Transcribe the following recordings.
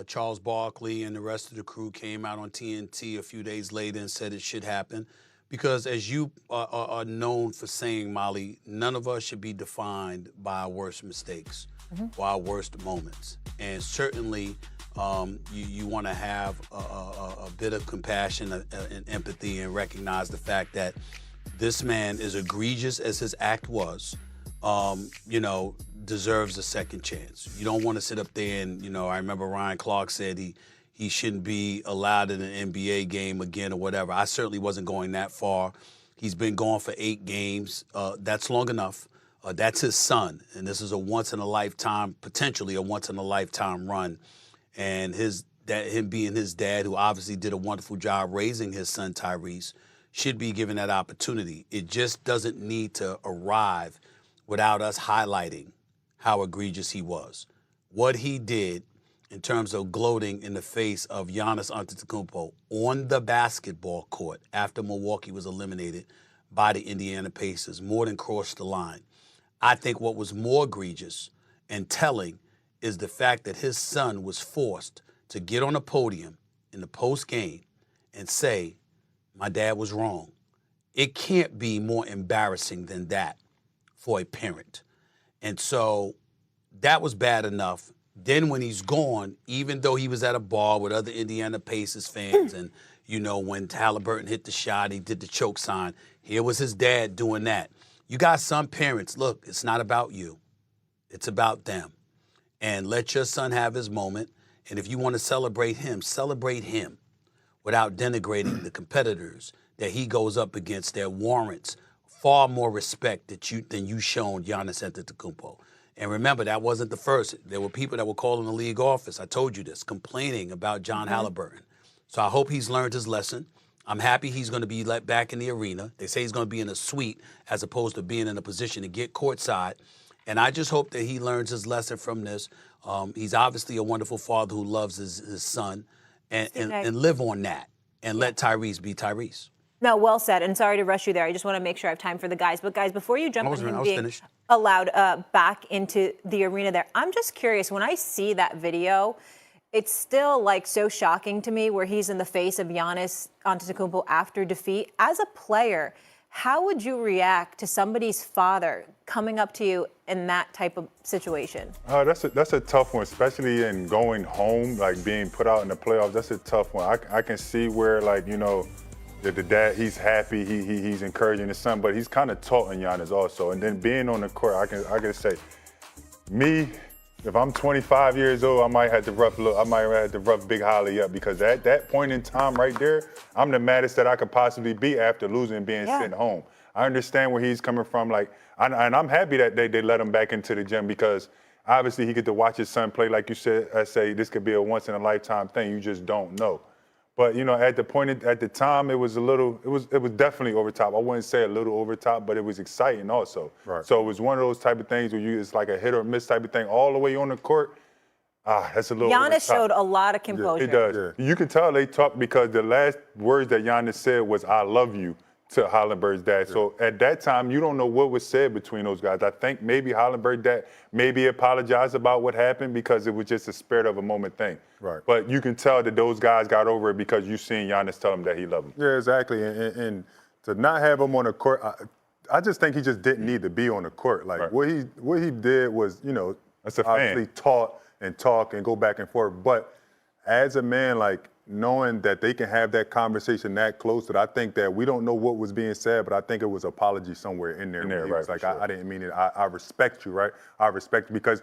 Charles Barkley and the rest of the crew came out on TNT a few days later and said it should happen. Because as you are known for saying, Molly, none of us should be defined by our worst mistakes or our worst moments. And certainly you want to have a bit of compassion and empathy and recognize the fact that this man, as egregious as his act was, deserves a second chance. You don't want to sit up there and, I remember Ryan Clark said he shouldn't be allowed in an NBA game again or whatever. I certainly wasn't going that far. He's been gone for 8 games. That's long enough. That's his son, and this is a once-in-a-lifetime, potentially a once-in-a-lifetime run. And him being his dad, who obviously did a wonderful job raising his son Tyrese, should be given that opportunity. It just doesn't need to arrive without us highlighting how egregious he was. What he did in terms of gloating in the face of Giannis Antetokounmpo on the basketball court after Milwaukee was eliminated by the Indiana Pacers, more than crossed the line. I think what was more egregious and telling is the fact that his son was forced to get on a podium in the post-game and say, my dad was wrong. It can't be more embarrassing than that for a parent. And so that was bad enough. Then when he's gone, even though he was at a bar with other Indiana Pacers fans and, when Haliburton hit the shot, he did the choke sign, here was his dad doing that. You got some parents, look, it's not about you. It's about them. And let your son have his moment. And if you want to celebrate him without denigrating the competitors that he goes up against that warrants far more respect than you shown Giannis Antetokounmpo. And remember, that wasn't the first. There were people that were calling the league office, I told you this, complaining about John Haliburton. So I hope he's learned his lesson. I'm happy he's going to be let back in the arena. They say he's going to be in a suite as opposed to being in a position to get courtside. And I just hope that he learns his lesson from this. He's obviously a wonderful father who loves his son. And live on that. And let Tyrese be Tyrese. No, well said. And sorry to rush you there. I just want to make sure I have time for the guys. But guys, before you jump on him being allowed back into the arena there, I'm just curious. When I see that video, it's still so shocking to me where he's in the face of Giannis Antetokounmpo after defeat. As a player, how would you react to somebody's father coming up to you in that type of situation? That's a tough one, especially in going home, being put out in the playoffs. That's a tough one. I can see where, the dad, he's happy, he's encouraging his son, but he's kind of taunting Giannis also. And then being on the court, I can say, me, if I'm 25 years old, I might have to rough Big Holly up, because at that point in time right there, I'm the maddest that I could possibly be after losing and being sent home. I understand where he's coming from, and I'm happy that they let him back into the gym, because obviously he get to watch his son play. Like you said, I say this could be a once in a lifetime thing. You just don't know. But at the time, it was definitely over top. I wouldn't say a little over top, but it was exciting also. Right. So it was one of those type of things where it's like a hit or miss type of thing all the way on the court. That's a little. Giannis showed a lot of composure. He does. Yeah. You can tell they talked, because the last words that Giannis said was "I love you" to Haliburton's dad. Yeah. So at that time, you don't know what was said between those guys. I think maybe Haliburton's dad maybe apologized about what happened, because it was just a spirit of a moment thing. Right. But you can tell that those guys got over it because you seen Giannis tell him that he loved him. Yeah, exactly. And to not have him on the court, I just think he just didn't need to be on the court. What he did was, that's obviously talk and go back and forth. But as a man, knowing that they can have that conversation that close, that I think that we don't know what was being said, but I think it was apology somewhere in there. Right, was I didn't mean it. I respect you, right? I respect you, because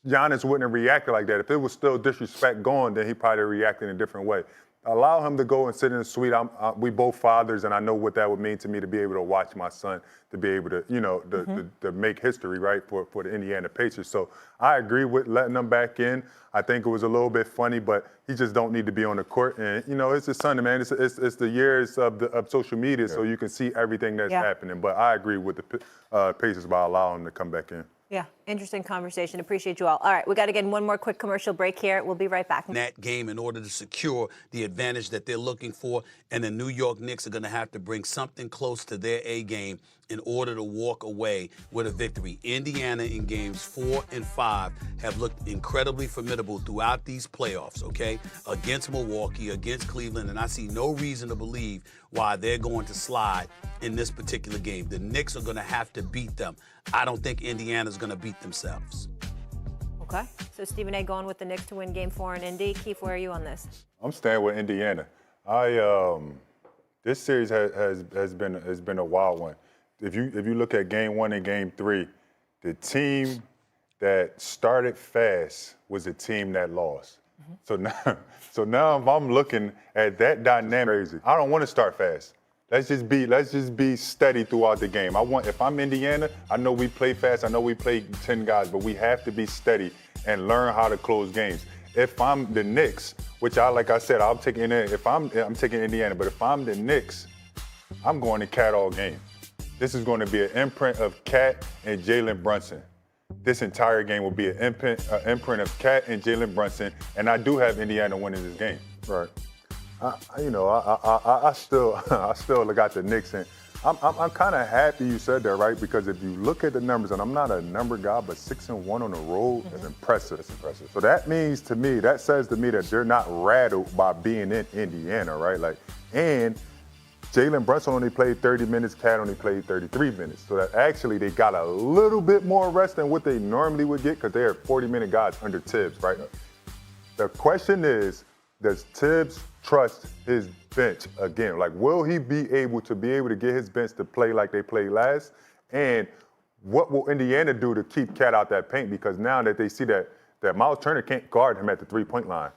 Giannis wouldn't have reacted like that. If it was still disrespect going, then he probably reacted in a different way. Allow him to go and sit in the suite. We both fathers, and I know what that would mean to me, to be able to watch my son, to be able to, to make history, right, for the Indiana Pacers. So I agree with letting them back in. I think it was a little bit funny, but he just don't need to be on the court. And, it's his son, man. It's the years of social media, so you can see everything that's happening. But I agree with the Pacers by allowing him to come back in. Yeah, interesting conversation. Appreciate you all. All right, we got to get one more quick commercial break here. We'll be right back. That game in order to secure the advantage that they're looking for, and the New York Knicks are going to have to bring something close to their A game in order to walk away with a victory. Indiana in games 4 and 5 have looked incredibly formidable throughout these playoffs, okay? Against Milwaukee, against Cleveland, and I see no reason to believe why they're going to slide in this particular game. The Knicks are going to have to beat them. I don't think Indiana's going to beat themselves. Okay. So Stephen A. going with the Knicks to win Game 4 in Indy. Keith, where are you on this? I'm staying with Indiana. This series has been a wild one. If you look at Game 1 and Game 3, the team that started fast was the team that lost. Mm-hmm. So now if I'm looking at that dynamic, I don't want to start fast. Let's just be steady throughout the game. If I'm Indiana, I know we play fast. I know we play 10 guys, but we have to be steady and learn how to close games. If I'm the Knicks, which like I said, I'm taking Indiana, but if I'm the Knicks, I'm going to Cat all game. This is going to be an imprint of Cat and Jalen Brunson. This entire game will be an imprint of Cat and Jalen Brunson, and I do have Indiana winning this game. Right. I still look at the Knicks, and I'm kind of happy you said that, right? Because if you look at the numbers, and I'm not a number guy, but 6-1 on the road is impressive. It's impressive. So that means to me, that says to me that they're not rattled by being in Indiana, right? And Jalen Brunson only played 30 minutes, Cat only played 33 minutes. So that actually they got a little bit more rest than what they normally would get because they're 40-minute guys under Tibbs, right? The question is, does Tibbs trust his bench again? Like, will he be able to get his bench to play like they played last? And what will Indiana do to keep Cat out that paint? Because now that they see that Miles Turner can't guard him at the three-point line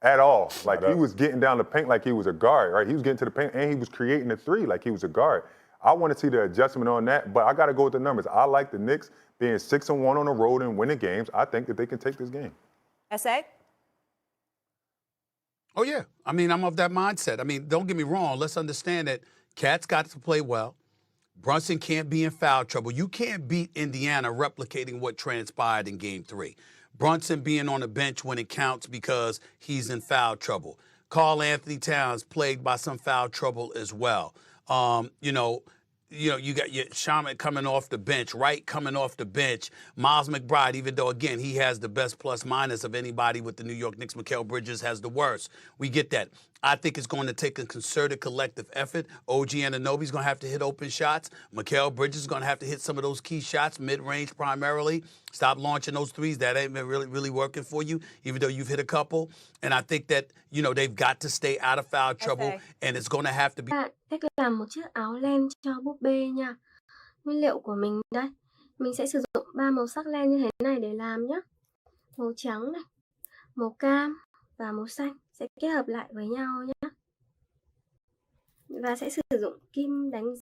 at all. Like, he was getting down the paint like he was a guard, right? He was getting to the paint and he was creating a three like he was a guard. I want to see the adjustment on that, but I got to go with the numbers. I like the Knicks being 6-1 on the road and winning games. I think that they can take this game. S.A.? Oh, yeah. I mean, I'm of that mindset. I mean, don't get me wrong. Let's understand that Cat's got to play well. Brunson can't be in foul trouble. You can't beat Indiana replicating what transpired in Game 3. Brunson being on the bench when it counts because he's in foul trouble. Karl Anthony Towns plagued by some foul trouble as well. You got your Shaman coming off the bench, Wright coming off the bench, Miles McBride, even though, again, he has the best plus-minus of anybody with the New York Knicks. Mikal Bridges has the worst. We get that. I think it's going to take a concerted collective effort. OG Anunoby's going to have to hit open shots. Mikal Bridges is going to have to hit some of those key shots, mid-range primarily. Stop launching those threes. That ain't been really working for you, even though you've hit a couple. And I think that, they've got to stay out of foul trouble, and it's going to have to be... Cách làm một chiếc áo len cho búp bê nha. Nguyên liệu của mình đây. Mình sẽ sử dụng 3 màu sắc len như thế này để làm nhé. Màu trắng này, màu cam và màu xanh sẽ kết hợp lại với nhau nhé. Và sẽ sử dụng kim đánh